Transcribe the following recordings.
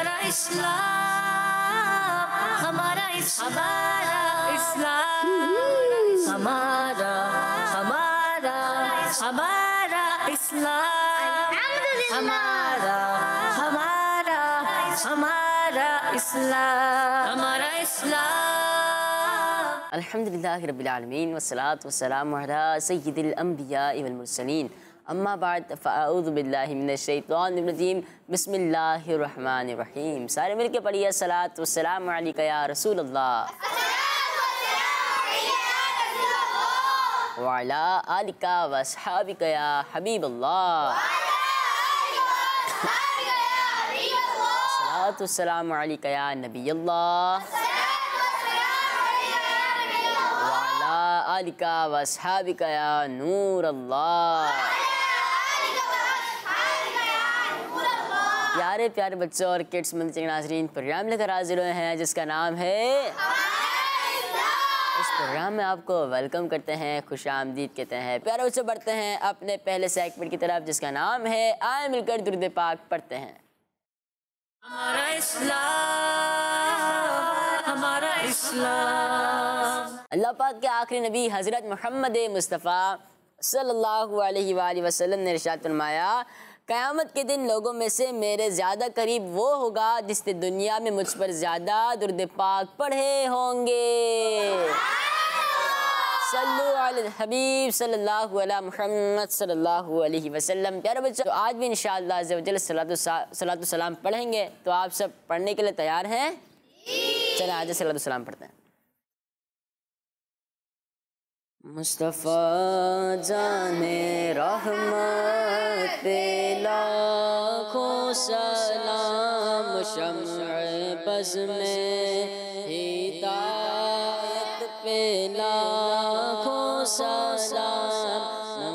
हमारा इस्लाम, हमारा इस्लाम, हमारा हमारा हमारा इस्लाम, हमारा हमारा हमारा इस्लाम, हमारा इस्लाम। अल्हम्दुलिल्लाहि रब्बिल आलमीन वस्सलातु वस्सलामु अला सय्यिदिल अंबिया वल मुरसलीन अम्मा बाद फ़अऊज़ु बिल्लाहि मिनश शैतानिर रजीम बिस्मिल्लाहिर रहमानिर रहीम। सारे मिलके पढ़िए सलात वस्सलामु अलैका या रसूल अल्लाह व अला आलिका व अस्हाबिका या हबीब अल्लाह। सलातु वस्सलामु अलैका या नबी अल्लाह व अला आलिका व अस्हाबिका या नूर अल्लाह। प्यारे प्यारे बच्चों और किड्स मंच के नाज़रीन, प्रोग्राम लेकर हाजिर हुए हैं जिसका नाम है। इस प्रोग्राम में आपको वेलकम करते हैं, खुश आमदीद कहते हैं। प्यारे बच्चों, बढ़ते हैं अपने पहले सेगमेंट की तरफ जिसका नाम है आए मिलकर दुरूद पाक पढ़ते हैं। हमारा इस्लाम, हमारा इस्लाम। अल्लाह पाक के आखिरी नबी हज़रत मोहम्मद मुस्तफ़ा सल्लल्लाहु अलैहि वसल्लम ने इरशाद फरमाया, क़यामत के दिन लोगों में से मेरे ज़्यादा करीब वो होगा जिसने दुनिया में मुझ पर ज़्यादा दुरूद पाक पढ़े होंगे। सल्लु अलल हबीब सल्लल्लाहु अला मुहम्मद सल्लल्लाहु अलैहि वसल्लम। प्यारे बच्चों, तो आज भी इंशाअल्लाह अज़्ज़ा वजल सलातु सलाम पढ़ेंगे, तो आप सब पढ़ने के लिए तैयार हैं? चलें आज सलातु सलाम पढ़ते हैं। मुस्तफ़ा जाने रहमत पे लाखों सलाम, शम्अ बज़ में हिदायत पे लाखों सलाम।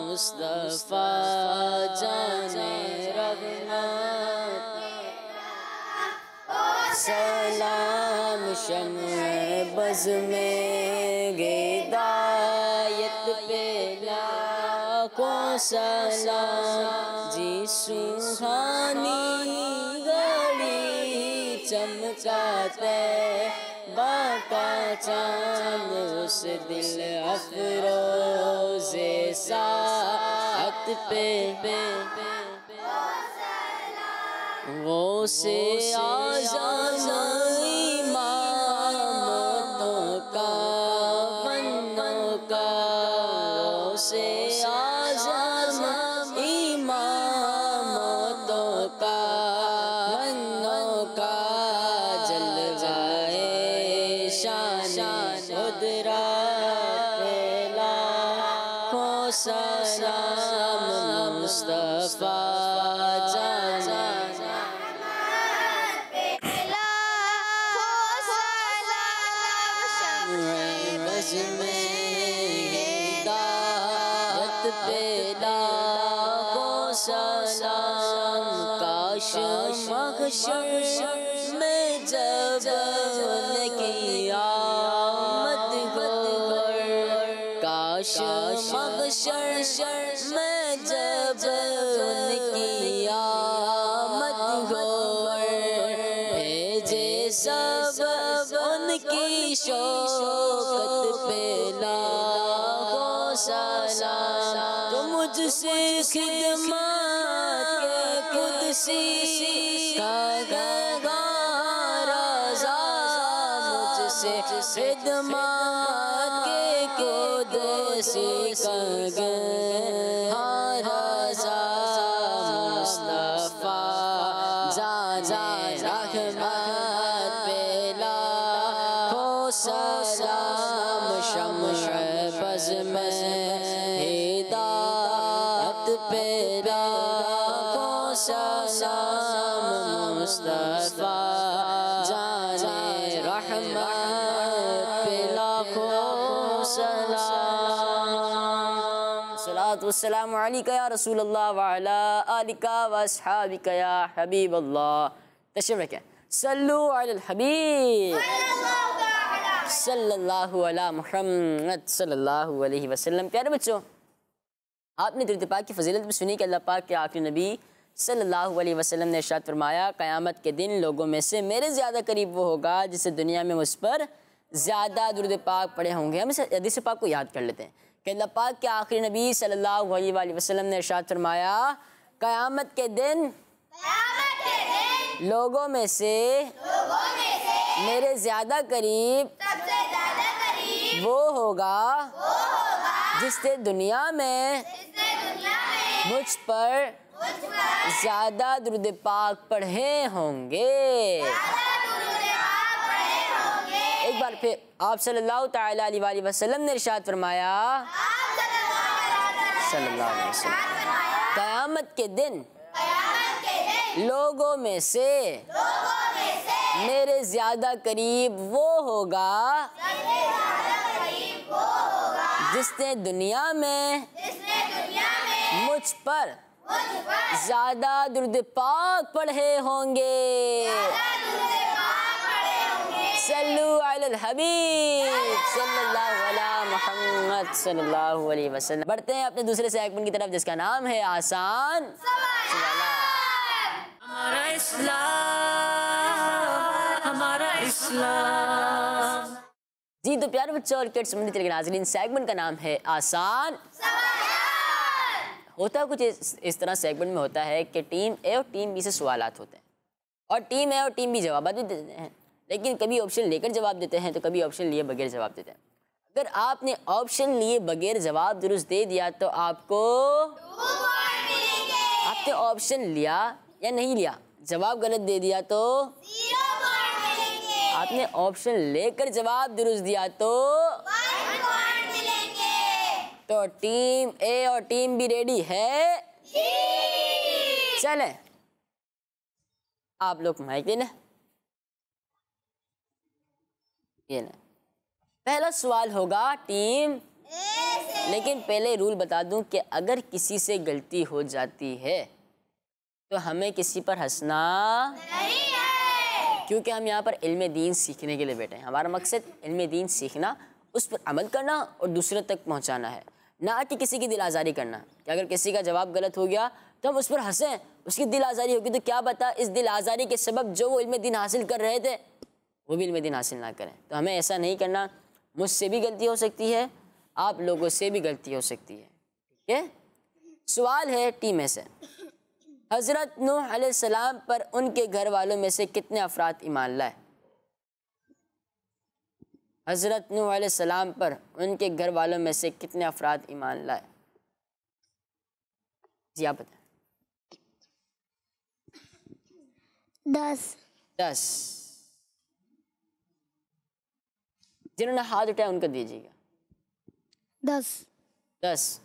मुस्तफ़ा जाने रहमत सलाम, शम्अ बज़ में हिदायत पे लाखों सलाम। जी सुहानी घड़ी चमकाते बाका चांद, उस दिल अफरोज़े सात पे वो से आज़ाद इमामतों का बनों का, वो से आज़ाद इमामतों का बनों का। जलवाए शान कुदरत पे लाखों सलाम। मुस्तफ़ा काश महशर में जब उनकी आमद हो, काश महशर में जब उनकी आमद हो, भेजे सब उनकी शौकत पे लाखों सलाम। तो मुझसे खिदमत के कुदसी का राज़ा, मुझसे खिदमत के कुदसी का राज़ा। मुस्तफ़ा जाने रहमत पे लाखों सलाम, शम्अ बज़ में हिदायत पे लाखों सलाम। मुस्तफ़ा जाने रहमत पे लाखों सलाम। सलातु वस्सलामु अलैका या रसूल अल्लाह व अला आलिका व अस्हाबिका या हबीब अल्लाह। तशरीफ़ रखें। सल्लु अलल हबीब सल्लल्लाहु अला मुहम्मद सल्लल्लाहु अलैहि वसल्लम। प्यारे बच्चों, आपने दुरूद पाक की फ़ज़ीलत भी सुनी कि अल्लाह पाक के आखिरी नबी सल्लल्लाहु अलैहि वसल्लम ने इरशाद फरमाया, क़यामत के दिन लोगों में से मेरे ज़्यादा करीब वो होगा जिसे दुनिया में मुझ पर ज़्यादा दुरूद पाक पढ़े होंगे। हम इस हदीस पाक को याद कर लेते हैं कि अल्लाह पाक के आखिरी नबी सल्लल्लाहु अलैहि वसल्लम ने इरशाद फरमाया, क़यामत के दिन लोगों में से मेरे ज़्यादा करीब वो होगा जिसने दुनिया में मुझ पर ज़्यादा दुरूद पाक पढ़े होंगे। एक बार फिर आप सल्लल्लाहु तआला अलैहि वसल्लम ने इरशाद फरमाया, सल्लल्लाहु अलैहि वसल्लम, क़यामत के दिन लोगों में से मेरे ज़्यादा करीब वो होगा जिसने दुनिया में मुझ पर ज़्यादा दुरूद पाक पढ़े होंगे। सल्लु अलल हबीब सल्लल्लाहु अला मुहम्मद सल्लल्लाहु अलैहि वसल्लम। बढ़ते हैं अपने दूसरे सेगमेंट की तरफ जिसका नाम है आसान हमारा इस्लाम, हमारा इस्लाम। जी तो प्यारे बच्चों और किड्स मंदिर के नाज़रीन, सेगमेंट का नाम है आसान। होता कुछ इस तरह सेगमेंट में होता है कि टीम ए और टीम बी से सवालात होते हैं और टीम ए और टीम बी जवाब भी देते हैं, लेकिन कभी ऑप्शन लेकर जवाब देते हैं तो कभी ऑप्शन लिए बगैर जवाब देते हैं। अगर आपने ऑप्शन लिए बगैर जवाब दुरुस्त दे दिया तो आपको आपने ऑप्शन लिया या नहीं लिया, जवाब गलत दे दिया तो आपने ऑप्शन लेकर जवाब दुरुस्त दिया तो टीम ए और टीम बी रेडी है? चलें आप लोग माइक लेना, ये ना पहला सवाल होगा टीम, लेकिन पहले रूल बता दूं कि अगर किसी से गलती हो जाती है तो हमें किसी पर हंसना नहीं है, क्योंकि हम यहाँ पर इल्म दीन सीखने के लिए बैठे हैं। हमारा मकसद इल्म दीन सीखना, उस पर अमल करना और दूसरे तक पहुँचाना है, ना कि किसी की दिल आज़ारी करना। कि अगर किसी का जवाब गलत हो गया तो हम उस पर हंसें, उसकी दिल आज़ारी होगी तो क्या पता इस दिल आज़ारी के सबब जो वो इल्म दीन हासिल कर रहे थे वो भी इल्म दीन हासिल ना करें। तो हमें ऐसा नहीं करना। मुझसे भी गलती हो सकती है, आप लोगों से भी गलती हो सकती है, ठीक है। सवाल है टीम में से, हज़रत नूह अलैहिस्सलाम पर उनके घर वालों में से कितने अफराद ईमान लाए? हज़रत नूह अलैहिस्सलाम पर उनके घर वालों में से कितने अफराद ईमान लाए? जी आप बताएं। 10। जिन्होंने हाथ उठाया उनको दीजिएगा। 10 10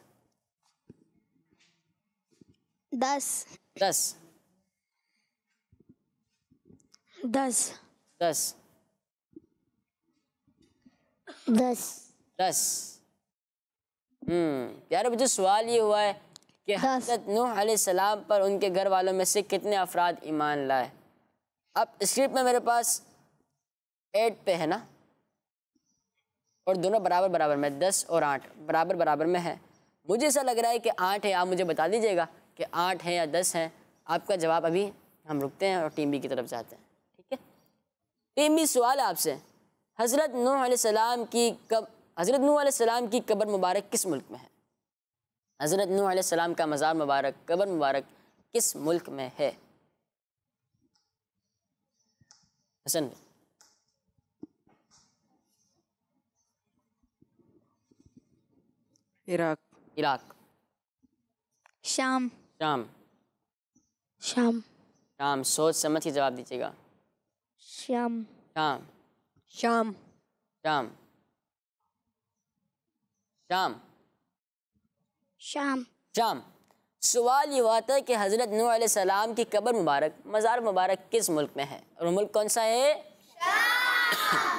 10 10 10 10 10 10। प्यारे बच्चों, सवाल ये हुआ है कि हज़रत नूह अलैहिस्सलाम पर उनके घर वालों में से कितने अफराद ईमान लाए। अब स्क्रिप्ट में मेरे पास 8 पे है ना, और दोनों बराबर बराबर में 10 और 8 बराबर बराबर में है। मुझे ऐसा लग रहा है कि 8 है, आप मुझे बता दीजिएगा कि 8 है या 10 है। आपका जवाब अभी हम रुकते हैं और टीम बी की तरफ जाते हैं, ठीक है। टीम बी, सवाल है आपसे, हज़रत नूह अलैहिस्सलाम की कब्र मुबारक किस मुल्क में है? हज़रत नूह अलैहिस्सलाम का मज़ार मुबारक, कब्र मुबारक किस मुल्क में है? हसन, इराक। शाम शाम। शाम शाम, सोच समझ के जवाब दीजिएगा। शाम शाम। शाम। शाम। शाम। शाम शाम। सवाल ये हुआ था कि हज़रत नूह अलैहिस्सलाम की कब्र मुबारक, मज़ार मुबारक किस मुल्क में है, और मुल्क कौन सा है?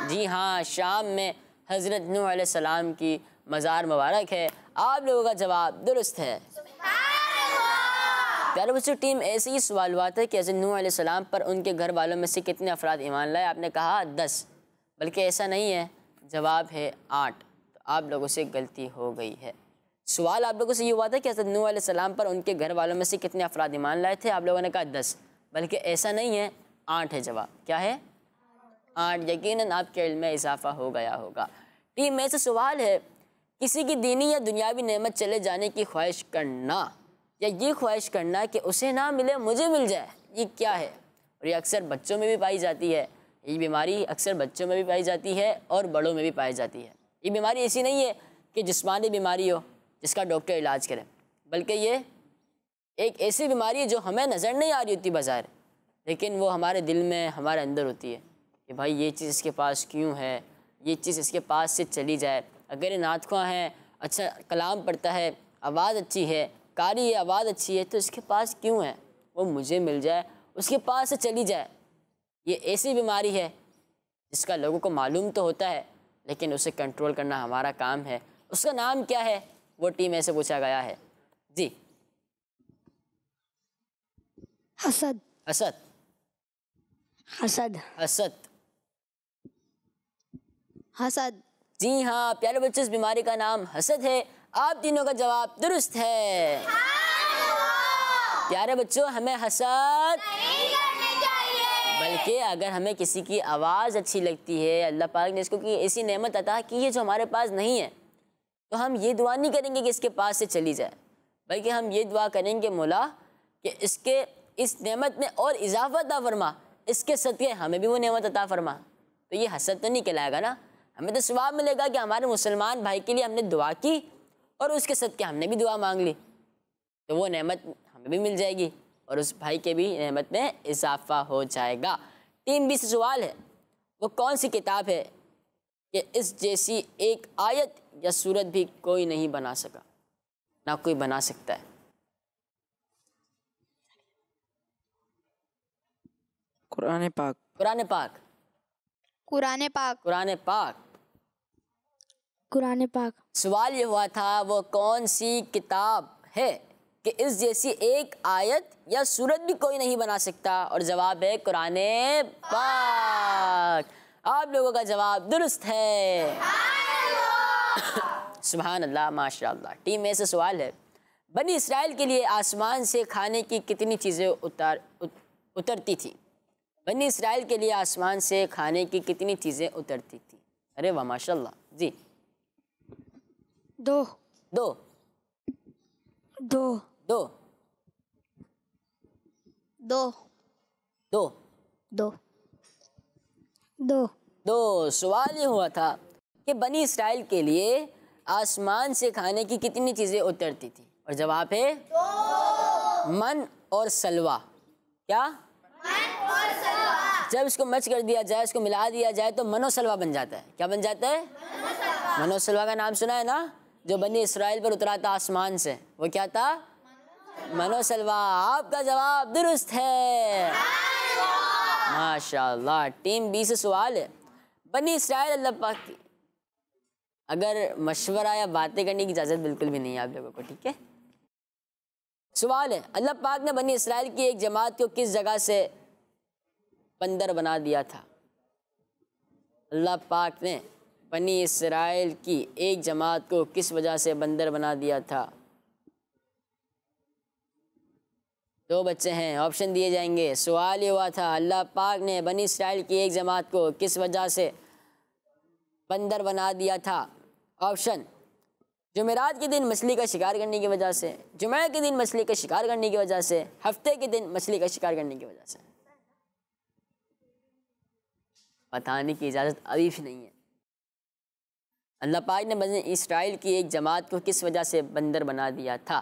जी हाँ, शाम में हज़रत नूह अलैहिस्सलाम की मज़ार मुबारक है। आप लोगों का जवाब दुरुस्त है। प्यारे बच्चों, टीम ऐसे ही सवाल हुआ था कि हज़रत नूह अलैहिस्सलाम पर उनके घर वालों में से कितने अफराद ईमान लाए। आपने कहा 10, बल्कि ऐसा नहीं है, जवाब है 8। तो आप लोगों से गलती हो गई है। सवाल आप लोगों से ये हुआ था कि हज़रत नूह अलैहिस्सलाम पर उनके घर वालों में से कितने अफराद ईमान लाए थे? आप लोगों ने कहा 10, बल्कि ऐसा नहीं है, 8 है जवाब। क्या है? 8। यकीनन आपके इल्म में इजाफा हो गया होगा। टीम में से सवाल है, किसी की दीनी या दुनियावी नेमत चले जाने की ख्वाहिश करना या ये ख्वाहिश करना कि उसे ना मिले मुझे मिल जाए, ये क्या है? और ये अक्सर बच्चों में भी पाई जाती है। ये बीमारी अक्सर बच्चों में भी पाई जाती है और बड़ों में भी पाई जाती है। ये बीमारी ऐसी नहीं है कि जिस्मानी बीमारी हो जिसका डॉक्टर इलाज करे, बल्कि ये एक ऐसी बीमारी है जो हमें नज़र नहीं आ रही होती बाज़ार, लेकिन वो हमारे दिल में, हमारे अंदर होती है कि भाई ये चीज़ इसके पास क्यों है, ये चीज़ इसके पास से चली जाए। अगर ये नातख़्वाह है, अच्छा कलाम पढ़ता है, आवाज़ अच्छी है, कारी है, आवाज़ अच्छी है, तो इसके पास क्यों है, वो मुझे मिल जाए, उसके पास से चली जाए। ये ऐसी बीमारी है जिसका लोगों को मालूम तो होता है, लेकिन उसे कंट्रोल करना हमारा काम है। उसका नाम क्या है, वो टीम ऐसे पूछा गया है जी। हसद। हसद। हसद। हसद। हसद। जी हाँ प्यारे बच्चों, इस बीमारी का नाम हसद है। आप तीनों का जवाब दुरुस्त है। प्यारे बच्चों, हमें हसद नहीं करनी चाहिए, बल्कि अगर हमें किसी की आवाज़ अच्छी लगती है, अल्लाह पाक ने इसको की ऐसी नेमत अता की है जो हमारे पास नहीं है, तो हम ये दुआ नहीं करेंगे कि इसके पास से चली जाए, बल्कि हम ये दुआ करेंगे मौला कि इसके इस नेमत में और इजाफा अता फरमा, इसके सदक़े हमें भी वो नेमत अता फरमा। तो ये हसद तो नहीं कहलाएगा ना, हमें तो सवाब मिलेगा कि हमारे मुसलमान भाई के लिए हमने दुआ की और उसके सदक़े हमने भी दुआ मांग ली, तो वो नेमत हमें भी मिल जाएगी और उस भाई के भी नेमत में इजाफा हो जाएगा। टीम बी से सवाल है, वो कौन सी किताब है कि इस जैसी एक आयत या सूरत भी कोई नहीं बना सका, ना कोई बना सकता है? कुरान पाक। कुरान पाक। कुरान पाक। कुरान पाक। कुरान पाक। सवाल ये हुआ था, वो कौन सी किताब है कि इस जैसी एक आयत या सूरत भी कोई नहीं बना सकता, और जवाब है कुरान पाक। आप लोगों का जवाब दुरुस्त है। सुभान अल्लाह, माशाअल्लाह। टीम में से सवाल है, बनी इसराइल के लिए आसमान से खाने की कितनी चीज़ें उतरती थी? बनी इसराइल के लिए आसमान से खाने की कितनी चीज़ें उतरती थी? अरे वाह माशाअल्लाह जी। 2। 2। 2। 2। 2। 2। 2। 2। 2। सवाल ये हुआ था कि बनी इसराइल के लिए आसमान से खाने की कितनी चीज़ें उतरती थी, और जवाब है 2। मन और सलवा। क्या? मन और सलवा। जब इसको मच कर दिया जाए, इसको मिला दिया जाए तो मनो सलवा बन जाता है। क्या बन जाता है? मनो सलवा का नाम सुना है ना, जो बनी इसराइल पर उतरा था आसमान से, वो क्या था? मनो सलवा। आपका जवाब दुरुस्त है। माशाअल्लाह। टीम बी से सवाल है, बनी इसराइल अल्लाह पाक की अगर मशवरा या बातें करने की इजाज़त बिल्कुल भी नहीं है आप लोगों को, ठीक है? सवाल है, अल्लाह पाक ने बनी इसराइल की एक जमात को किस जगह से बंदर बना दिया था? अल्लाह पाक ने बनी इसराइल की एक जमात को किस वजह से बंदर बना दिया था? 2 बच्चे हैं, ऑप्शन दिए जाएंगे। सवाल ये हुआ था, अल्लाह पाक ने बनी इसराइल की एक जमात को किस वजह से बंदर बना दिया था? ऑप्शन, जुमेरात के दिन मछली का शिकार करने की वजह से, जुमे के दिन मछली का शिकार करने की वजह से, हफ्ते के दिन मछली का शिकार करने की वजह से। बताने की इजाज़त अभी भी नहीं है। अल्लाह पाक ने बनी इसराइल की एक जमात को किस वजह से बंदर बना दिया था?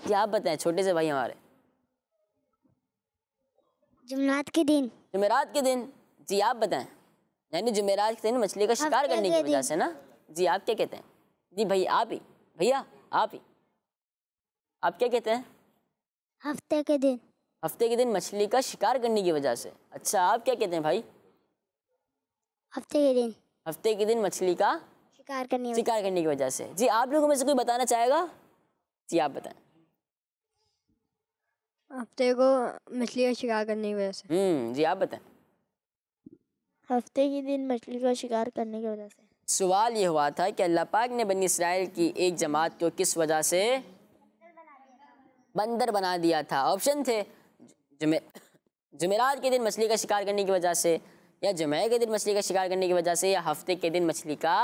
क्या आप बताएं छोटे से भाई हमारे? जुमेरात के दिन। जुमेरात के दिन। जी आप बताएं। यानी जुमेरात के दिन मछली का शिकार करने की वजह से ना। जी आप क्या कहते हैं? जी भाई आप ही, भैया आप ही, आप क्या कहते हैं? हफ्ते के दिन। हफ्ते के दिन मछली का शिकार करने की वजह से। अच्छा आप क्या कहते हैं भाई? हफ्ते के दिन। हफ्ते के दिन मछली का शिकार करने की वजह से। जी आप लोगों में से कोई बताना चाहेगा? जी आप बताएं। हफ्ते को मछली का शिकार करने की वजह से। जी आप बताएं। हफ्ते के दिन मछली का शिकार करने की वजह से। सवाल ये हुआ था कि अल्लाह पाक ने बनी इसराइल की एक जमात को किस वजह से बंदर बना दिया था। ऑप्शन थे जुमेरात के दिन मछली का शिकार करने की वजह से, या जुमे के दिन मछली का शिकार करने की वजह से, या हफ्ते के दिन मछली का।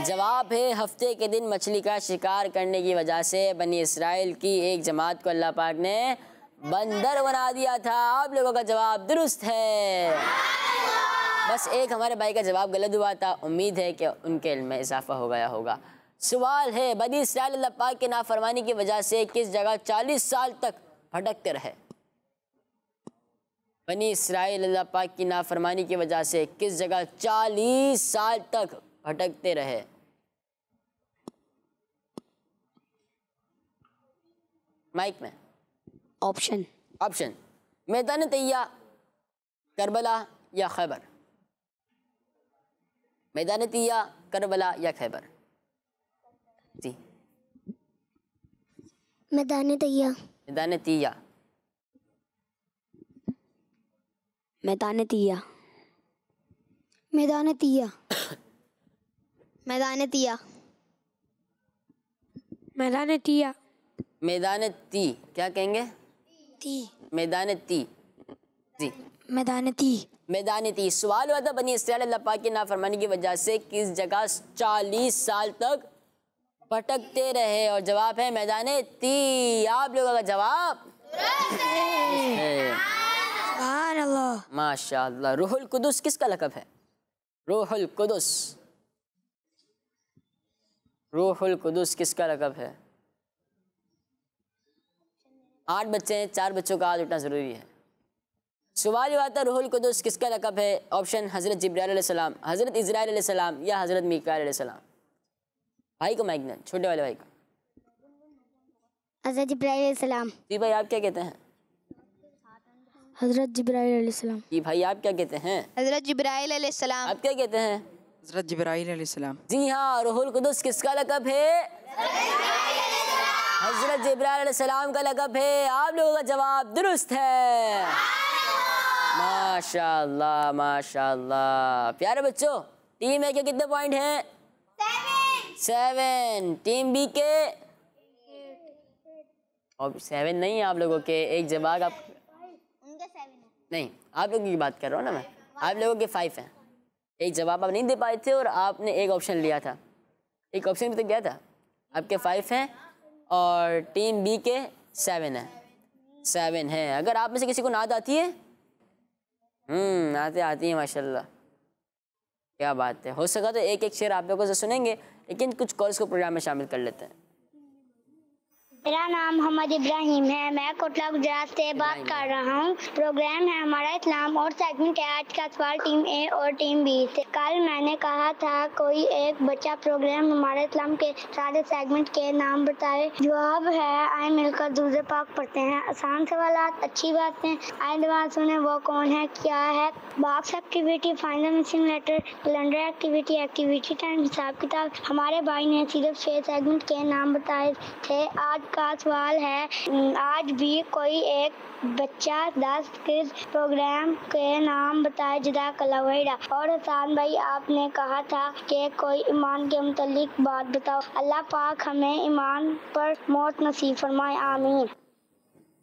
जवाब है हफ्ते के दिन मछली का शिकार करने की वजह से बनी इसराइल की एक जमात को अल्लाह पाक ने बंदर बना दिया था। आप लोगों का जवाब दुरुस्त है। बस एक हमारे भाई का जवाब गलत हुआ था, उम्मीद है कि उनके इल्म में इजाफा हो गया होगा। सवाल है बनी इसराइल अल्लाह पाक के नाफरमानी की वजह से किस जगह 40 साल तक भटकते रहे। बनी इसराइल अल्लाह पाक की नाफरमानी की वजह से किस जगह 40 साल तक भटकते रहे। माइक में ऑप्शन मैदान तैया, करबला या खैबर। मैदान तैया, करबला या खैबर। जी मैदान तैया। मैदान तैया। मैदान तैया। मैदान तैया। मैदान तिया। मैदान तैया। मैदान ती क्या कहेंगे? ती। मैदान ती। जी मैदान ती। मैदान ती। सवाल हुआ था बनी इसराइल अल्लाह पाक की नाफरमानी की वजह से किस जगह 40 साल तक भटकते रहे, और जवाब है मैदान ती। आप लोगों का जवाब है। सुभान अल्लाह। माशाअल्लाह। रूहुल कुदुस किसका लक़ब है? रूहुल कुदुस। रूहुल कुदुस किसका लक़ब है? 8 बच्चे हैं, 4 बच्चों का हाथ उठना ज़रूरी है। सवाल ये आता है रूहुल कुदुस किसका लक़ब है। ऑप्शन हज़रत जिब्राइल अलैहिस्सलाम, हज़रत इज़राइल अलैहिस्सलाम या हज़रत मीकाईल अलैहिस्सलाम। भाई को माइक दें, छोटे वाले भाई को। हज़रत जिब्राइल अलैहिस्सलाम। जी भाई आप क्या कहते हैं? हज़रत जिब्राइल अलैहिस्सलाम। जी भाई आप क्या कहते हैं? हज़रत जिब्राइल अलैहिस्सलाम। आप क्या कहते हैं? हज़रत जिब्राईल अलैहिस्सलाम। जी हाँ, रूहुल कुदुस किसका लक़ब है? हज़रत जिब्राइल अलैहिस्सलाम का लक़ब है। आप लोगों का जवाब दुरुस्त है। माशाअल्लाह माशाअल्लाह। प्यारे बच्चों, टीम ए के कितने पॉइंट हैं? 7। टीम बी के और 7 नहीं है आप लोगों के। एक जवाब आप नहीं, आप लोगों की बात कर रहा हूँ ना मैं। आप लोगों के 5 हैं। एक जवाब आप नहीं दे पाए थे और आपने एक ऑप्शन लिया था, एक ऑप्शन भी तो गया था। आपके 5 हैं और टीम बी के 7 हैं। 7 हैं। अगर आप में से किसी को नात आती है? आती है माशाल्लाह, क्या बात है। हो सका तो एक एक शेर आप लोगों से सुनेंगे, लेकिन कुछ कॉल्स को प्रोग्राम में शामिल कर लेते हैं। मेरा नाम मोहम्मद इब्राहिम है, मैं कोटला गुजरात से बात कर रहा हूँ। प्रोग्राम है हमारा इस्लाम और सेगमेंट है आज का सवाल टीम ए और टीम बी से। कल मैंने कहा था कोई एक बच्चा प्रोग्राम हमारे इस्लाम के सारे सेगमेंट के नाम बताए। जवाब है आए मिलकर दूसरे पाक पढ़ते हैं। आसान सवालात, अच्छी बातें। आए दुआ सुने वो कौन है, क्या है। Box activity, final missing letter, calendar activity, activity time, हिसाब किताब। हमारे भाई ने सिर्फ 6 सेगमेंट के नाम बताए थे। आज का सवाल है आज भी कोई एक बच्चा 10 क्विज प्रोग्राम के नाम बताए। जज़ाकल्लाह खैरा। और हसन भाई आपने कहा था कि कोई ईमान के मुतालिक बात बताओ। अल्लाह पाक हमें ईमान पर मौत नसीब फरमाए, आमीन।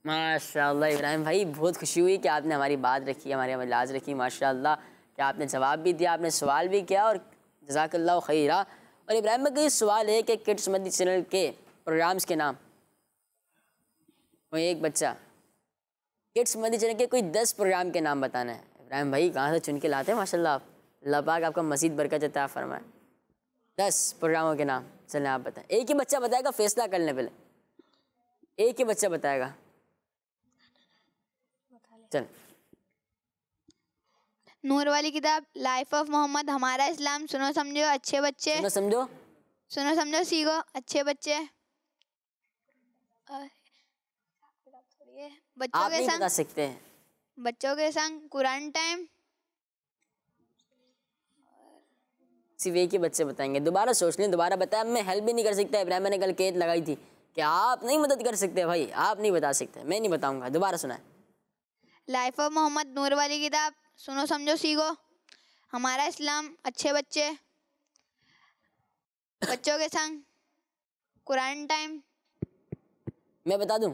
माशाअल्लाह इब्राहिम भाई, बहुत खुशी हुई कि आपने हमारी बात रखी, हमारी लाज रखी। माशाअल्लाह कि आपने जवाब भी दिया, आपने सवाल भी किया, और जज़ाकल्लाह खैरा। और इब्राहिम भाई, सवाल है कि किड्स मदी चैनल के प्रोग्राम्स के नाम। कोई एक बच्चा किड्स मदी चैनल के कोई 10 प्रोग्राम के नाम बताना है। इब्राहिम भाई कहाँ से चुन के लाते हैं माशाल्लाह। अल्लाह पाक आपका मज़ीद बरकत अता फरमाए। 10 प्रोग्रामों के नाम चलें आप बताएं। एक ही बच्चा बताएगा, फैसला कर लें पहले। एक ही बच्चा बताएगा। चल। नूर वाली किताब, लाइफ ऑफ मोहम्मद, हमारा इस्लाम, सुनो समझो अच्छे बच्चे, सुनो समझो, सुनो समझो सीखो अच्छे बच्चे, बच्चों आप के नहीं बता संग, सकते हैं। बच्चों के संग, कुरान टाइम। सिर्फ एक ही बच्चे बताएंगे। दोबारा सोच लें, दोबारा बताया। मैं हेल्प भी नहीं कर सकता। इब्राहिम ने कल केत लगाई थी कि आप नहीं मदद कर सकते भाई, आप नहीं बता सकते, मैं नहीं बताऊंगा। दोबारा सुना है। लाइफ ऑफ मोहम्मद, नूर वाली किताब, सुनो समझो सीखो, हमारा इस्लाम, अच्छे बच्चे, बच्चों के संग, कुरान टाइम। मैं बता दूं,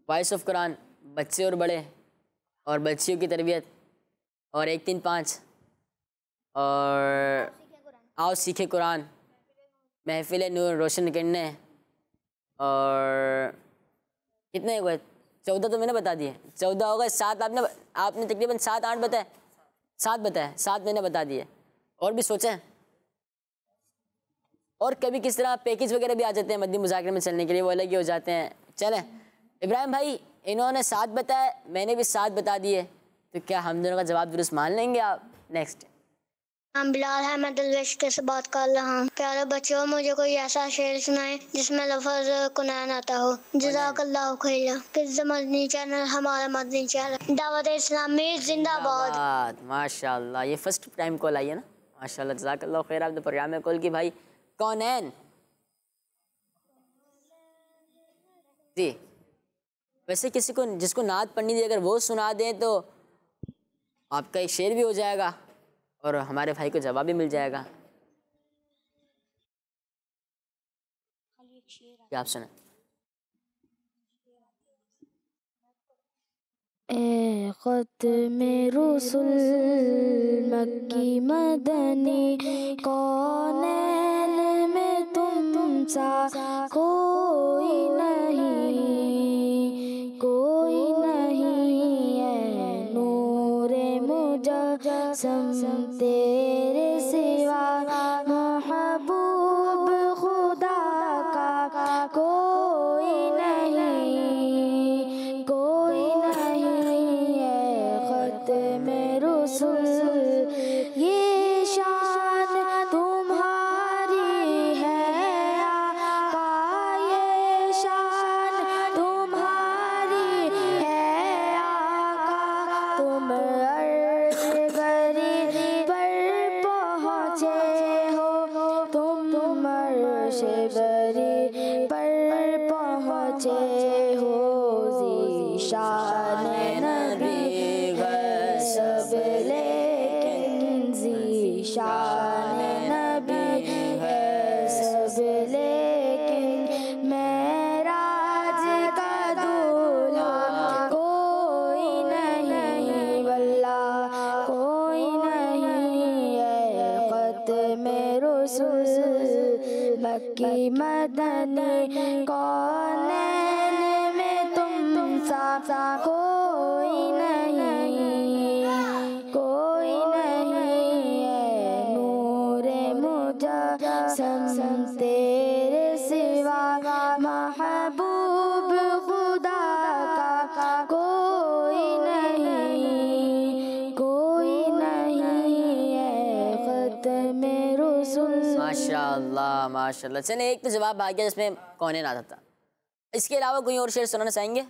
वॉइस ऑफ कुरान, बच्चे और बड़े और बच्चियों की तरबियत, और 1 3 5, और आओ सीखे कुरान, महफिल नूर रोशन करने, और कितने हुए? 14 तो मैंने बता दिए। 14 हो गए। 7 आपने तकरीबन 7 8 बताए। 7 बताए, 7 मैंने बता दिए। और भी सोचें। और कभी किस तरह पैकेज वगैरह भी आ जाते हैं मद्दी मुज़ाकरे में चलने के लिए, वो अलग ही हो जाते हैं। चलें इब्राहिम भाई, इन्होंने 7 बताए, मैंने भी 7 बता दिए, तो क्या हम दोनों का जवाब दुरुस्त मान लेंगे आप? नेक्स्ट। हम बिलाल है, मैं दिलवेश से बात कर रहा हूँ। प्यारे बच्चों, मुझे कोई ऐसा शेर सुनाए जिसमें लफ्ज़ कुनैन आता हो। जज़ाकल्लाहु खैरा। किस मदनी चैनल, हमारा मदनी चैनल दावत इस्लामी जिंदाबाद। माशाल्लाह, ये फर्स्ट टाइम कॉल आई है ना, माशाल्लाह, जज़ाकल्लाहु खैर। आपने प्रोग्राम में कॉल की भाई। कौनैन जी, वैसे किसी को जिसको नात पढ़नी थी, अगर वो सुना दें तो आपका एक शेर भी हो जाएगा और हमारे भाई को जवाब भी मिल जाएगा। क्या आप सुने? ए ख़त्मे रसूल मक्की मदनी, कौनैन में तुम सा कोई नहीं, कोई नहीं है नूरे मुजस्सम तेरे सिवा, महबूब खुदा का कोई नहीं, कोई नहीं है ख़त्मे रसूल। ये शान तुम्हारी है आका, ये शान तुम्हारी है आका, तुम अर्श बरी पर पहुँचे हो, तुम अर्श बरी पर पहुँचे हो। ज़ीशान नबी है सब लेकिन, ज़ीशान नबी है सब लेकिन, मेराज का दूल्हा कोई नहीं, वल्लाह कोई नहीं है ख़त्मे रसूल मक्की मदनी, कौनैन में तुम सा कोई नहीं, कोई नहीं है नूरे मुजस्सम तेरे सिवा, महबूब खुदा का कोई नहीं, कोई नहीं है ख़त्मे रसूल। माशाल्लाह माशाल्लाह। चले, एक तो जवाब आ गया जिसमें कौनैन आता था। इसके अलावा कोई और शेर सुनाना चाहेंगे?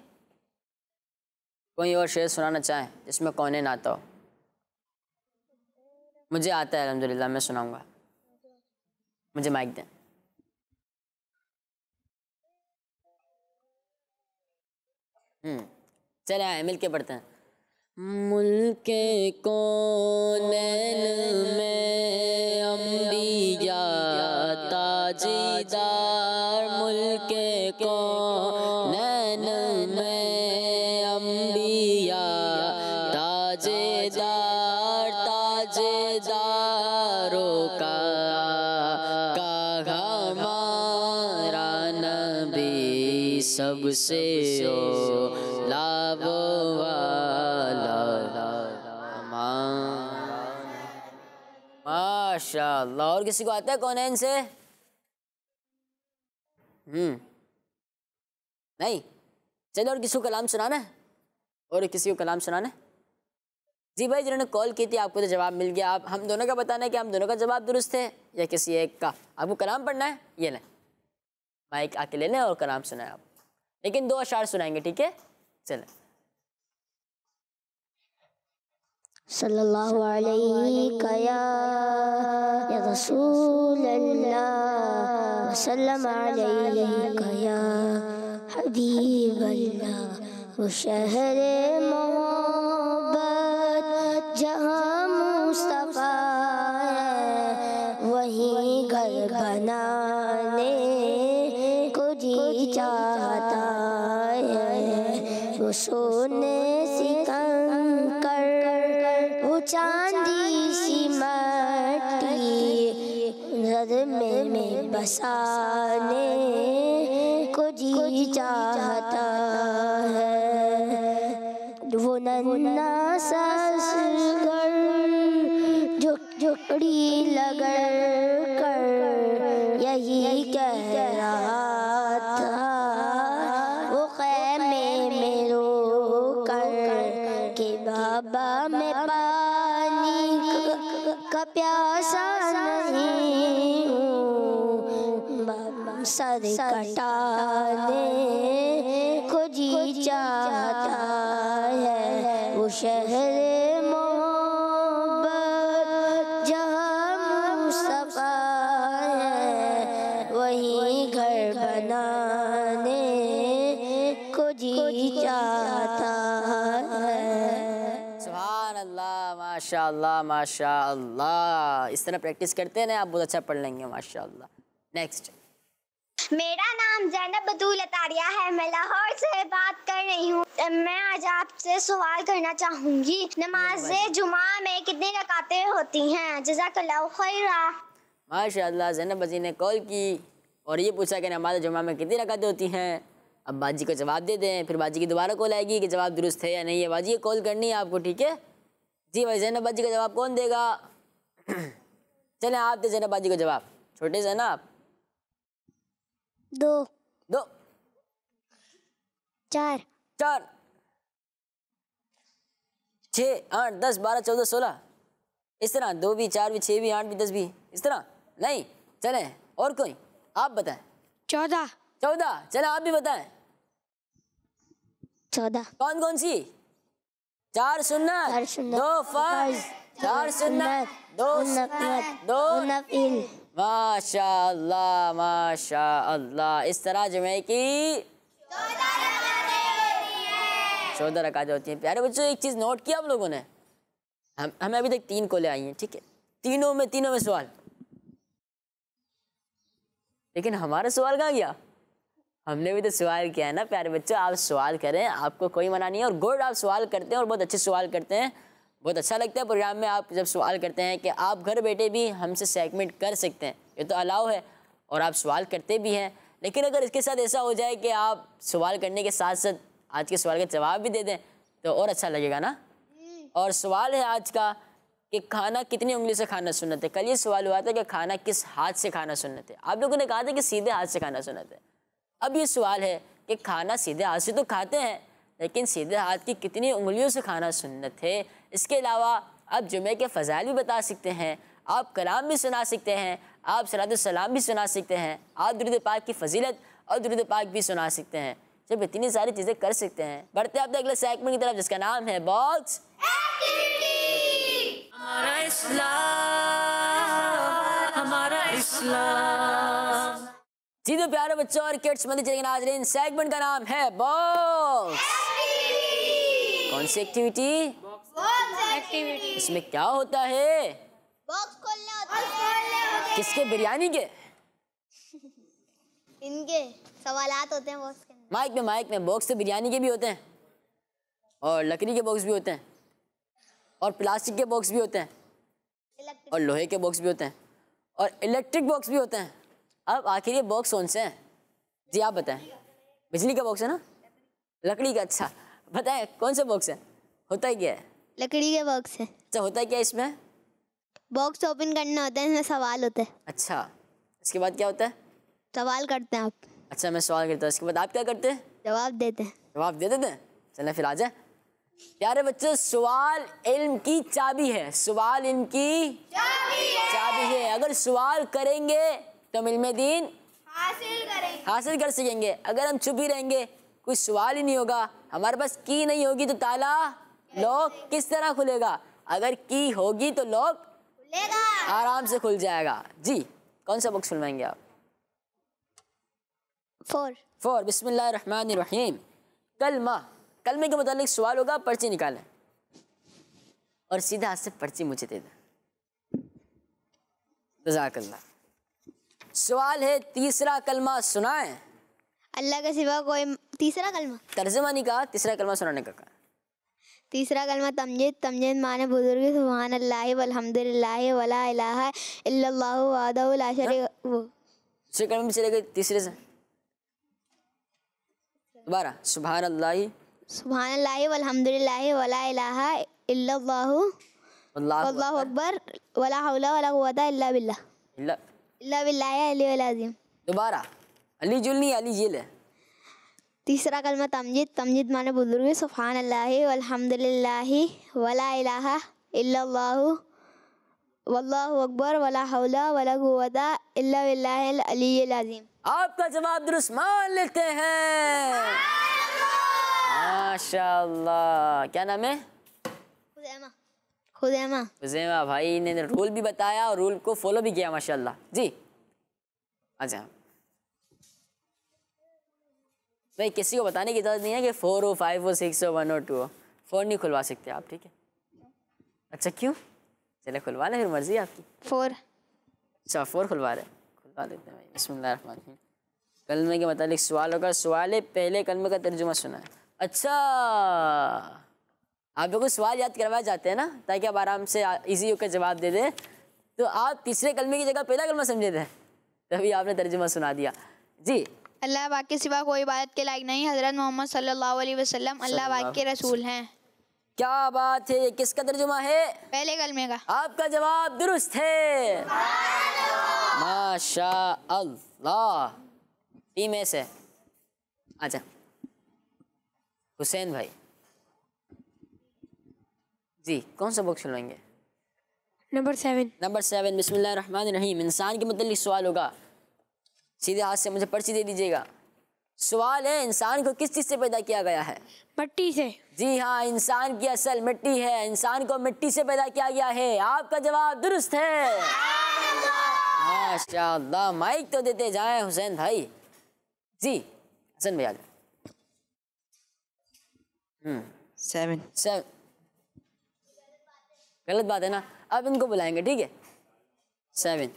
कोई और शेर सुनाना चाहें जिसमें कौनैन आता हो? मुझे आता है अल्हम्दुलिल्लाह, मैं सुनाऊंगा। मुझे माइक दें। चले आए, मिल के पढ़ते हैं। मुल्के कौनैन में अंबिया ताजीदार, मुल्के कौनैन में अंबिया ताजेदार, ताजेदारों का हमारा नबी सबसे लाभो वाला। माशाअल्लाह। और किसी को आता है कौनैन से? नहीं? चलो, और किसी को कलाम सुनाना है? और किसी को कलाम सुनाना है? जी भाई, जिन्होंने कॉल की थी आपको तो जवाब मिल गया। आप हम दोनों का बताना है कि हम दोनों का जवाब दुरुस्त है या किसी एक का। आपको कलाम पढ़ना है, ये लें माइक आके ले लें और कलाम सुनाएं आप, लेकिन 2 अशार सुनाएंगे, ठीक है? चलें। सल्लल्लाहु अलैहि या रसूल अल्लाह, वसल्लम अलैहि या हबीब अल्लाह, वो शहर मोहब्बत जहाँ मुस्तफा चांदी सी मट्टी घर में बसाने को जी चाहता है। वो नन्हा सा घर झुकड़ी लगड़ कर यही कह रहा था, वो ख़ैमे में रो कर कि बाबा मैं पानी का प्यासा नहीं हूँ, बाबा सर कटाने को जी चाहता है। वो शहर मोहब्बत जहाँ मुस्तफा है, वही घर बनाने को जी चाहता है। सुभान अल्लाह, माशाअल्लाह माशाअल्लाह। इस तरह प्रैक्टिस करते हैं ना, आप बहुत अच्छा पढ़ लेंगे माशाअल्लाह। नेक्स्ट। मेरा नाम ज़ैनब बतूल अतारिया है, मैं लाहौर से बात कर रही हूँ। मैं आज आपसे सवाल करना चाहूँगी, नमाज जुमा में कितनी रकातें होती हैं? जज़ाकल्लाहु खैरा। माशाअल्लाह, ज़ैनब बाजी ने कॉल की और ये पूछा कि नमाज जुमा में कितनी रकातें होती हैं। अब बाजी को जवाब दे दें, फिर बाजी की दोबारा कॉल आएगी कि जवाब दुरुस्त है या नहीं है। बाजी कॉल करनी है आपको, ठीक है जी भाई। ज़ैनब बाजी का जवाब कौन देगा? चलें आप दे ज़ैनब बाजी को जवाब। छोटे से ना आप। दो, 2, 4, 4, 6, 8, 10, 12, 14, 16 इस तरह। 2 भी, 4 भी, 6 भी, 8 भी, 10 भी इस तरह नहीं। चलें और कोई आप बताएं। 14। 14। चलें आप भी बताएं। 14। कौन कौन सी? 4 सुन्नत, 2 फर्ज, 4 सुन्नत, 2 नफिल। माशाअल्लाह माशाअल्लाह। इस तरह जुमे की 14 रकातें होती हैं। प्यारे बच्चों, एक चीज़ नोट किया आप लोगों ने? हमें अभी तक 3 कॉलें आई हैं, ठीक है। तीनों में सवाल, लेकिन हमारा सवाल कहाँ गया? हमने भी तो सवाल किया है ना प्यारे बच्चों। आप सवाल करें, आपको कोई मना नहीं है। और गुड, आप सवाल करते हैं और बहुत अच्छे सवाल करते हैं। बहुत अच्छा लगता है प्रोग्राम में आप जब सवाल करते हैं कि आप घर बैठे भी हमसे सेगमेंट कर सकते हैं, ये तो अलाउ है और आप सवाल करते भी हैं। लेकिन अगर इसके साथ ऐसा हो जाए कि आप सवाल करने के साथ साथ आज के सवाल का जवाब भी दे दें तो और अच्छा लगेगा ना। और सवाल है आज का कि खाना कितनी उंगली से खाना सुन्नत है। कल ये सवाल हुआ था कि खाना किस हाथ से खाना सुन्नत है। आप लोगों ने कहा था कि सीधे हाथ से खाना सुन्नत है। अब ये सवाल है कि खाना सीधे हाथ से तो खाते हैं, लेकिन सीधे हाथ की कितनी उंगलियों से खाना सुन्नत है। इसके अलावा आप जुमे के फ़ज़ाइल भी बता सकते हैं, आप कलाम भी सुना सकते हैं, आप सलातो सलाम भी सुना सकते हैं, आप दुरूद पाक की फ़जीलत और दुरूद पाक भी सुना सकते हैं। जब इतनी सारी चीज़ें कर सकते हैं, बढ़ते आप अगले सेगमेंट की तरफ जिसका नाम है बॉक्स हमारा इस्लाम, हमारा इस्लाम। जी तो प्यारे बच्चों और किड्स मदनी चैनल के नाज़रीन, सेगमेंट का नाम है बॉक्स। कौन सी एक्टिविटी? इसमें क्या होता है? बॉक्स खोलने होते हैं। किसके? बिरयानी के? इनके सवालात होते हैं बॉक्स के अंदर। माइक में बॉक्स तो बिरयानी के भी होते हैं और लकड़ी के बॉक्स भी होते हैं और प्लास्टिक के बॉक्स भी होते हैं और लोहे के बॉक्स भी होते हैं और इलेक्ट्रिक बॉक्स भी होते हैं। अब आखिर ये बॉक्स कौन से हैं? जी आप बताएं। बिजली का बॉक्स है ना? लकड़ी का? अच्छा बताएं कौन सा बॉक्स है? होता ही क्या है? लकड़ी के बॉक्स है। अच्छा होता है क्या इसमें? बॉक्स ओपन करना होता है, इसमें सवाल होते हैं। अच्छा इसके बाद क्या होता है? सवाल करते हैं आप, अच्छा मैं सवाल करता हूँ, इसके बाद आप क्या करते हैं? जवाब देते हैं। जवाब दे देते हैं। चलें फिर आ जाए। प्यारे बच्चों, सवाल इल्म की चाबी है। सवाल इल्म की चाबी है। अगर सवाल करेंगे तो हम इल्म दीन हासिल कर सकेंगे। अगर हम चुप ही रहेंगे, कोई सवाल ही नहीं होगा, हमारे पास की नहीं होगी तो ताला लॉक किस तरह खुलेगा? अगर की होगी तो लॉक आराम से खुल जाएगा। जी कौन सा बुक सुनवाएंगे आप? 4। बिस्मिल्लाहिर्रहमानिर्रहीम। कलमे के मुतालिक सवाल होगा, पर्ची निकालें और सीधा हाथ से पर्ची मुझे दे दें। जज़ाकल्लाह। सवाल है तीसरा कलमा सुनाएं। अल्लाह के सिवा कोई तीसरा कलमा? तर्जुमा नहीं कहा, तीसरा कलमा सुनाने का कहा। तीसरा कलमा तमजीद। तमजीद माने बुजुर्गी। सुभान अल्लाह वल्हम्दुलिल्लाह वला इलाहा इल्लल्लाहु वहदहु ला शरीक वो। दूसरे कलमे में चले गए तीसरे से दोबारा। सुभान अल्लाह वल्हम्दुलिल्लाह वला इलाहा इल्लल्लाहु वल्लाहु अकबर वला हौला वला कुव्वता इल्ला बिल्लाह अली अज़ीम। दोबारा। अली जुल नहीं, अली जिल है। तीसरा कलमा तमजीद। तमजीद माने बुजुर्गी। सुभान अल्लाह वल्हम्दुलिल्लाह वला इलाहा इल्लल्लाहु वल्लाहु अकबर वला हौला वला कुव्वता इल्ला बिल्लाहिल अलीय्यिल अज़ीम। आपका जवाब दुरुस्त मान लेते हैं। माशाअल्लाह। क्या नाम है? खुज़ैमा भाई ने रूल भी बताया और रूल को फॉलो भी किया माशाअल्लाह जी। अच्छा भाई किसी को बताने की इजाज़त नहीं है कि 4 हो 5 हो 6 हो 1 हो 2 हो। 4 नहीं खुलवा सकते आप, ठीक है? अच्छा क्यों? चले खुलवा लें, फिर मर्जी आपकी। 4। अच्छा 4 खुलवा लेते हैं भाई। बिस्मिल्लाहिर्रहमानिर्रहीम। कलमे के मतलब सवाल होगा। सवाल है, पहले कलमे का तर्जुमा सुना है। अच्छा आप लोगों को सवाल याद करवाए जाते हैं ना ताकि आप आराम से इजी होकर जवाब दे दें। तो आप तीसरे कलमे की जगह पहला कलमा समझे थे, तभी आपने तर्जुमा सुना दिया जी। अल्लाह पाक के सिवा कोई इबादत के लायक नहीं। हज़रत मोहम्मद सल्लल्लाहु अलैहि वसल्लम अल्लाह पाक के रसूल हैं। क्या बात है। ये किसका तर्जुमा है? पहले कलमे का। आपका जवाब दुरुस्त है। माशा अल्लाह। टीम ए से अच्छा हुसैन भाई जी, कौन सा बुक खुलवाएंगे? नंबर 7। नंबर 7। बिस्मिल्लाहिर्रहमानिर्रहीम। इंसान के मतलब सवाल होगा। सीधे हाथ से मुझे पर्ची दे दीजिएगा। सवाल है, इंसान को किस चीज़ से पैदा किया गया है? मिट्टी से। जी हाँ, इंसान की असल मिट्टी है। इंसान को मिट्टी से पैदा किया गया है। आपका जवाब दुरुस्त है। माशाअल्लाह। माइक तो देते जाएं हुसैन भाई जी। हसन भाई आ जाओ। 7। गलत बात है ना, अब इनको बुलाएंगे, ठीक है? 7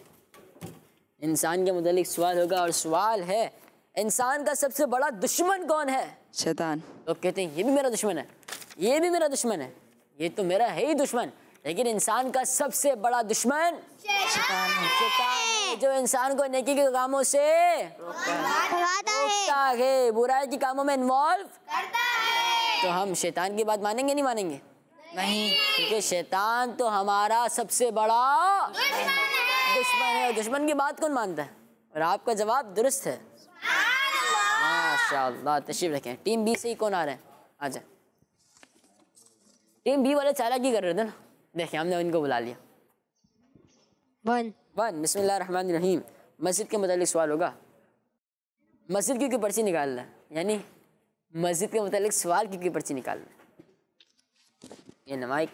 इंसान के मुतालिक सवाल होगा और सवाल है, इंसान का सबसे बड़ा दुश्मन कौन है? शैतान। लोग कहते हैं ये भी मेरा दुश्मन है, ये भी मेरा दुश्मन है, ये तो मेरा है ही दुश्मन। लेकिन इंसान का सबसे बड़ा दुश्मन शैतान है, जो इंसान को नेकी के कामों से रोकता है, बुराई के कामों में इन्वॉल्व करता है। तो हम शैतान की बात मानेंगे नहीं मानेंगे? नहीं, क्योंकि शैतान तो हमारा सबसे बड़ा दुश्मन है। दुश्मन की बात कौन मानता है? और आपका जवाब दुरुस्त है। माशाअल्लाह। तशरीफ रखें। टीम बी से ही कौन आ रहे हैं? आ जाए। टीम बी वाले चालाकी कर रहे थे ना, देखिए हमने इनको बुला लिया। 1। बिस्मिल्लाहिर्रहमानिर्रहीम। मस्जिद के मुतालिक सवाल होगा। मस्जिद की पर्ची निकालना है, यानी मस्जिद के मुतालिक सवाल की पर्ची निकालना है। ये नमाइक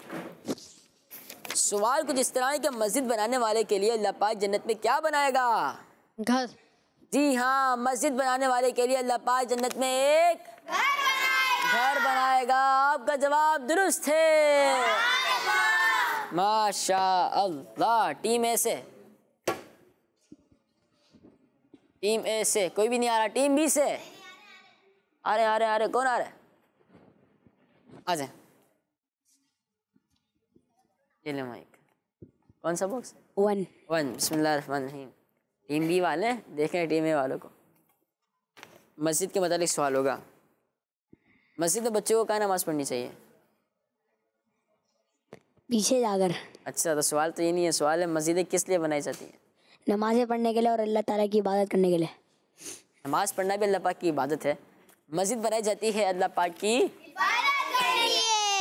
सवाल कुछ इस तरह है कि मस्जिद बनाने वाले के लिए अल्लाह पाक जन्नत में क्या बनाएगा? घर। जी हाँ, मस्जिद बनाने वाले के लिए अल्लाह पाक जन्नत में एक घर बनाएगा। आपका जवाब दुरुस्त है। माशा अल्लाह। टीम ए से, टीम ए से कोई भी नहीं आ रहा। टीम बी से आ रहे कौन आ रहा है? आ जाए। ये ले माइक। कौन सा बॉक्स? 1। बिस्मिल्लाहिर्रहमानिर्रहीम। टीम बी वाले देखें टीम ए वालों को। मस्जिद के मुतालिक सवाल होगा। मस्जिद में बच्चों को क्या नमाज पढ़नी चाहिए? पीछे जाकर। अच्छा, तो सवाल तो ये नहीं है, सवाल है मस्जिदें किस लिए बनाई जाती हैं? नमाज़ें पढ़ने के लिए और अल्लाह ताला की इबादत करने के लिए। नमाज पढ़ना भी अल्लाह पाक की इबादत है। मस्जिद बनाई जाती है अल्लाह पाक की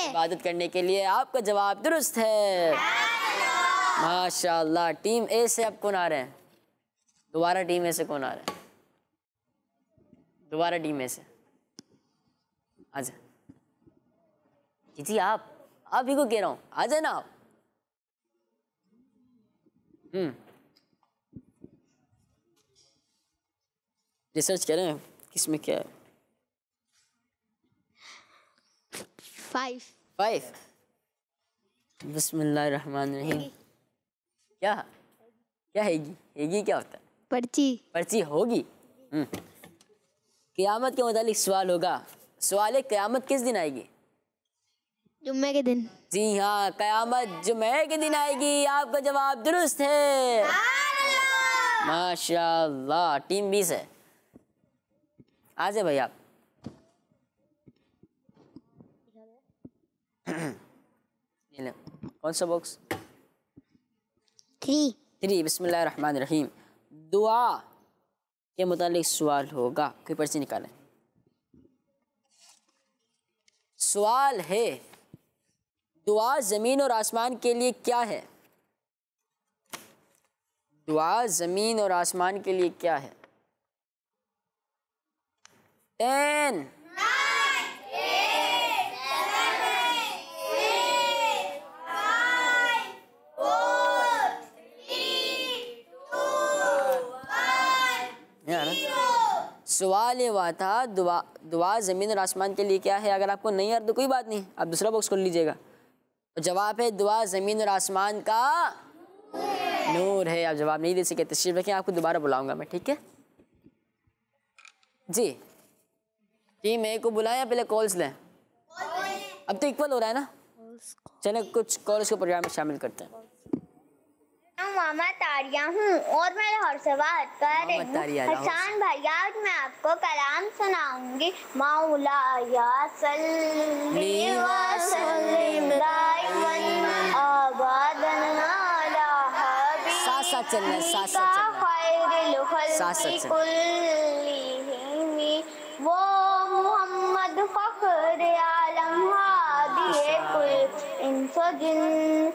इबादत करने के लिए। आपका जवाब दुरुस्त है। माशाअल्लाह। टीम ए से अब कौन आ रहे हैं? दोबारा टीम ए से कौन आ रहा है? दोबारा टीम ए से आजा जी। आप ही को कह रहा हूँ, आ जाए ना आप। रिसर्च करें किस में क्या है? 5। बिस्मिल्लाहिर्रहमानिर्रहीम। क्या हैगी? हैगी क्या होता है? पर्ची होगी। क़यामत के मुतालिक सवाल होगा। सवाल है, क़यामत किस दिन आएगी? जुम्मे के दिन। जी हाँ, क़यामत जुमे के दिन आएगी। आपका जवाब दुरुस्त है, माशाअल्लाह। टीम 20 है। आ जाए भाई आप। ये ले, कौन सा बॉक्स? 3। बिस्मिल्लाहिर्रहमानिर्रहीम। दुआ के मुतालिक सवाल होगा, कोई पर्ची निकालें। सवाल है, दुआ ज़मीन और आसमान के लिए क्या है? दुआ ज़मीन और आसमान के लिए क्या है? 10 सवाल ये हुआ था, दुआ ज़मीन और आसमान के लिए क्या है। अगर आपको नहीं यार तो कोई बात नहीं, आप दूसरा बॉक्स खोल लीजिएगा। तो जवाब है दुआ ज़मीन और आसमान का नूर है। आप जवाब नहीं दे सके, तशरीफ रखें, आपको दोबारा बुलाऊंगा मैं, ठीक है जी। टीम ए को बुलाएं या पहले कॉल्स लें? अब तो इक्वल हो रहा है ना। चलें कुछ कॉल्स को प्रोग्राम में शामिल करते हैं। मैं मोहम्मद तारिया हूँ और मैं लाहौर से बात कर रही हूँ। हसन भाई, आज मैं आपको कलाम सुनाऊंगी। मौलाया सल्ली व सल्लिम दाइमन अबदन अला हबीबिका साथ साथ चलना है, साथ साथ चलना है, खैरुल साथ साथ खल्क़ि चलना कुल्लिहिम। वो मोहम्मद फ़ख्र आलम हादिए कुल इंसो जिन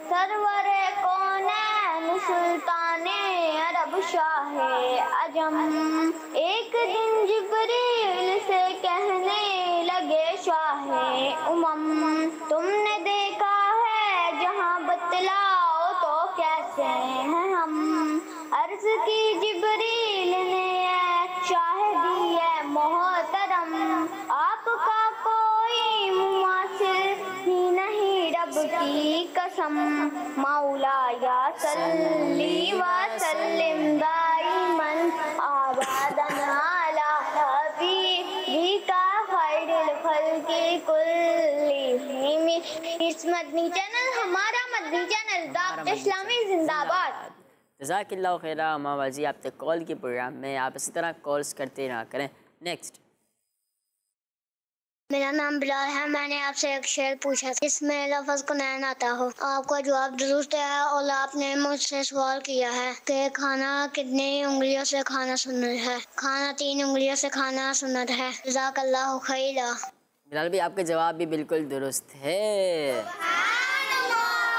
सरवरे कौनैन सुल्ताने अरब शाहे अजम। एक दिन जिब्रील से कहने लगे शाहे उमम, तुमने देखा है जहाँ, बतलाओ तो कैसे हैं हम। अर्ज की जिब्रील ने शाहिदी है मोहतरम, आपका कोई मुमासिल ही नहीं रब की कसम। मौलाया सल्ली व सल्लिम दाइमन अबदन अला हबीबिका खैरुल खल्क़ि कुल्लिहिम। इस मदनी चैनल, हमारा मदनी चैनल दावत इस्लामी जिंदाबाद। जज़ाकिल्लाहु खैरा। मामा जी आप तक कॉल के प्रोग्राम में आप इसी तरह कॉल्स करते रहा करें। नेक्स्ट। मेरा नाम बिलाल है। मैंने आपसे एक शेर पूछा था, इसमें लफ्ज़ को नैन आता हो। आपका जवाब दुरुस्त है और आपने मुझसे सवाल किया है कि खाना कितनी उंगलियों से खाना सुन्नत है। खाना 3 उंगलियों से खाना सुन्नत है। जज़ाकल्लाहु खैरा। बिलाल भाई आपके जवाब भी बिल्कुल दुरुस्त है,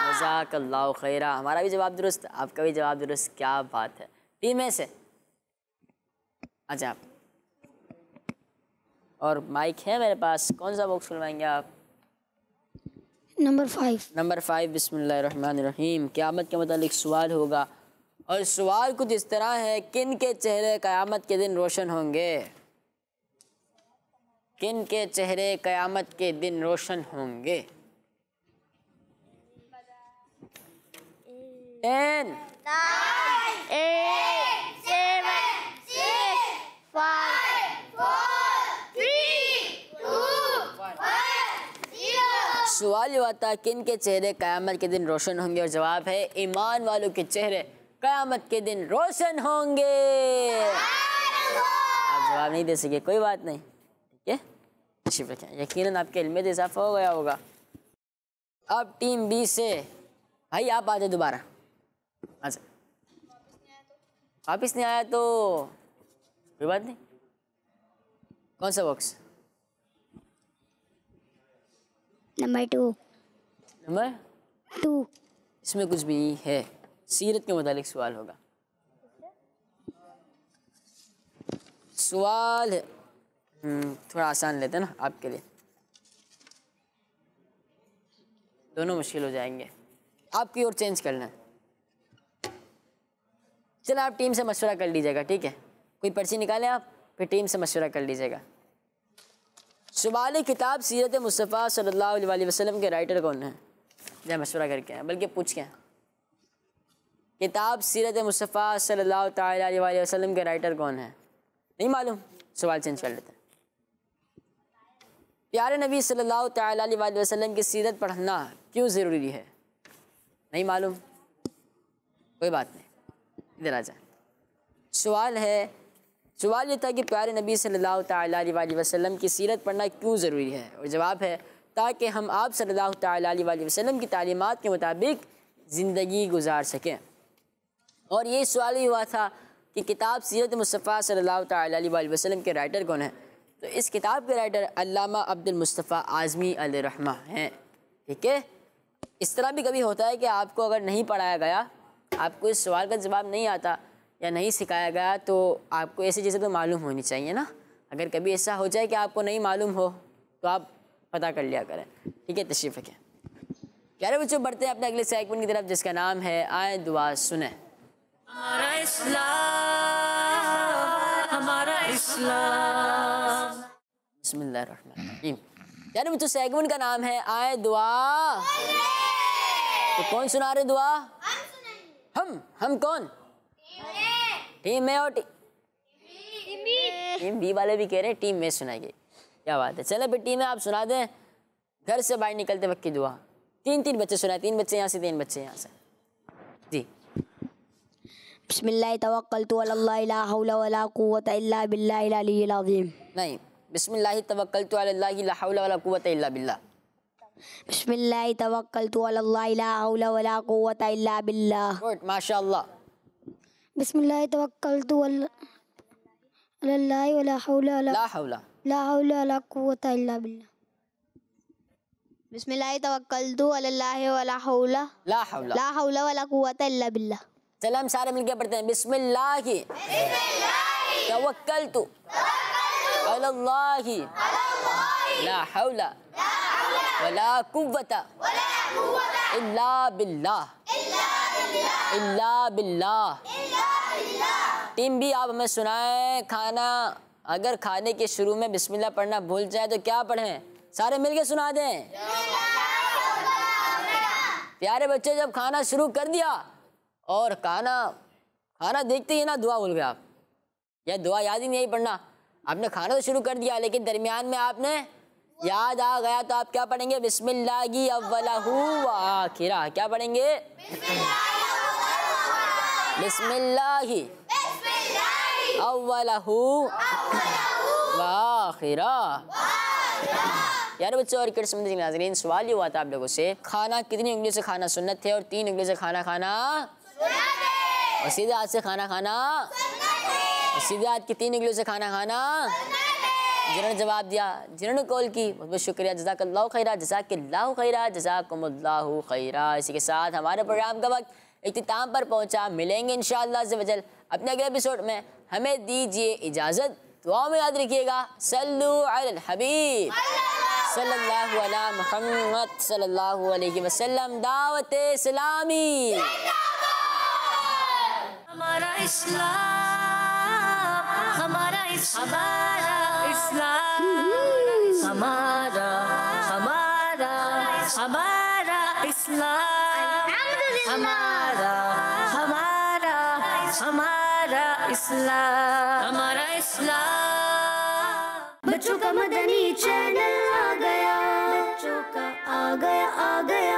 जज़ाकल्लाहु खैरा। हमारा भी जवाब दुरुस्त, आपका भी जवाब दुरुस्त। क्या बात है। टीम में से अच्छा आप, और माइक है मेरे पास, कौन सा बॉक्स खुलवाएंगे आप? नंबर 5। नंबर 5। बिस्मिल्लाहिर्रहमानिर्रहीम। क़यामत के मुतालिक सवाल होगा और सवाल कुछ इस तरह है, किन के चेहरे क़यामत के दिन रोशन होंगे? किन के चेहरे क़यामत के दिन रोशन होंगे? 10 9 8 7 6 5 4 3 2 1 0। सवाल ये आता है किन के चेहरे क़यामत के दिन रोशन होंगे, और जवाब है ईमान वालों के चेहरे क़यामत के दिन रोशन होंगे। आप जवाब नहीं दे सके, कोई बात नहीं, ठीक है, तशरीफ रखें। यकीनन आपके इल्म में इजाफा हो गया होगा। अब टीम बी से भाई आप आ जाए दोबारा। अच्छा वापिस नहीं आया तो कोई बात नहीं। कौन सा बॉक्स? नंबर 2। नंबर 2। इसमें कुछ भी है, सीरत के मुतालिक सवाल होगा। सवाल थोड़ा आसान लेते हैं ना आपके लिए, दोनों मुश्किल हो जाएंगे। आपकी ओर चेंज करना है। चलो आप टीम से मशवरा कर लीजिएगा, ठीक है। कोई पर्ची निकालें आप, फिर टीम से मशवरा कर लीजिएगा। सवाल किताब सीरत मुस्तफ़ा सल्लल्लाहु अलैहि वसल्लम के राइटर कौन है? जब मशवरा करके हैं, बल्कि पूछ के हैं। किताब सीरत मुस्तफ़ा सल्लल्लाहु तआला अलैहि वसल्लम के राइटर कौन है? नहीं मालूम? सवाल चेंज कर लेते हैं। प्यारे नबी सल्लल्लाहु तआला अलैहि वसल्लम की सीरत पढ़ना क्यों ज़रूरी है? नहीं मालूम? कोई बात नहीं, इधर आ जाए। सवाल ये था कि प्यारे नबी सल्लल्लाहु तआला अलैहि वसल्लम की सीरत पढ़ना क्यों ज़रूरी है, और जवाब है ताकि हम आप सल्लल्लाहु तआला अलैहि वसल्लम की तालीमात के मुताबिक ज़िंदगी गुजार सकें। और ये सवाल ही हुआ था कि किताब सीरत मुस्तफ़ा सल्लल्लाहु तआला अलैहि वसल्लम के राइटर कौन है? तो इस किताब के राइटर अल्लामा अब्दुल मुस्तफ़ा आज़मी अलैहिर्रहमा हैं। ठीक है, इस तरह भी कभी होता है कि आपको अगर नहीं पढ़ाया गया, आपको इस सवाल का जवाब नहीं आता या नहीं सिखाया गया, तो आपको ऐसी चीज़ें तो मालूम होनी चाहिए ना। अगर कभी ऐसा हो जाए कि आपको नहीं मालूम हो तो आप पता कर लिया करें। ठीक है, तशरीफ़ रखें। प्यारे बच्चों, बढ़ते हैं अपने अगले सेगमेंट की तरफ, जिसका नाम है आए दुआ सुने। हमारा इस्लाम, हमारा इस्लाम। बिस्मिल्लाहिर्रहमानिर्रहीम। प्यारे बच्चों, सेगमेंट का नाम है आए दुआ। तो कौन सुना रहे दुआ? हम कौन? टीम ए और टीम बी वाले भी कह रहे हैं टीम में सुनाएंगे। क्या बात है, चले फिर टीम में आप सुना दें घर से बाहर निकलते वक्त की दुआ। तीन बच्चे सुनाए, 3 बच्चे यहाँ से, 3 बच्चे यहाँ से। जी। बिस्मिल्लाह तवक्कलतु अलल्लाह ला हौला वला कुव्वता इल्ला बिल्लाहिल अलिय्यिल अज़ीम। नहीं, बिस्मिल्लाह तवक्कलतु अलल्लाह ला हौला वला कुव्वता इल्ला बिल्लाह। बिस्मिल्लाह तवक्कलतु अलल्लाह ला हौला वला कुव्वता इल्ला बिल्लाह। गुड, माशाअल्लाह। बिस्मिल्लाह तवक्कलतु अलल्लाह वला हौला ला हौला वला कुव्वता इल्ला बिल्लाह। बिस्मिल्लाह तवक्कलतु अलल्लाह वला हौला ला हौला वला कुव्वता इल्ला बिल्लाह। चलो हम सारे मिलकर पढ़ते हैं। बिस्मिल्लाह तवक्कलतु अलल्लाह ला हौला वला कुव्वता इल्ला बिल्लाह। टीम भी आप हमें सुनाएं। खाना अगर खाने के शुरू में बिस्मिल्लाह पढ़ना भूल जाए तो क्या पढ़ें? सारे मिलके सुना दें। प्यारे बच्चे, जब खाना शुरू कर दिया और खाना देखते ही ना दुआ भूल गए आप, या दुआ याद ही नहीं पढ़ना, आपने खाना तो शुरू कर दिया लेकिन दरमियान में आपने याद आ गया तो आप क्या पढ़ेंगे? बिस्मिल्लाहि अव्वलहु व आखिरा। क्या पढ़ेंगे? बिस्मिल्लाहि अव्वलहु व आखिरा। यार बच्चों और किस्मत नाज़रीन, सवाल ये हुआ था आप लोगों से, खाना कितनी उंगलियों से खाना सुन्नत है और 3 उंगलियों से खाना खाना और सीधे हाथ से खाना खाना और सीधे हाथ की 3 उंगलियों से खाना खाना? जिन्होंने जवाब दिया, जिन्होंने कॉल की, बहुत बहुत शुक्रिया। जज़ाकल्लाहु खैरा, जज़ाकल्लाहु खैरा, जज़ाकुमुल्लाहु खैरा। इसी के साथ हमारे प्रोग्राम का वक्त इख्तिताम पर पहुंचा। मिलेंगे इंशाअल्लाह अज़्ज़ वजल अपने अगले एपिसोड में। हमें दीजिए इजाज़त, दुआ में याद रखिएगा। सल्लु अलल हबीब सल्लल्लाहु अला मुहम्मद सल्लल्लाहु अलैहि वसल्लम। दावत इस्लामी हमारा इस्लाम, हमारा इस्लाम, हमारा इस्लाम, हमारा इस्लाम, हमारा इस्लाम। बच्चों का मदनी चैनल आ गया, बच्चों का आ गया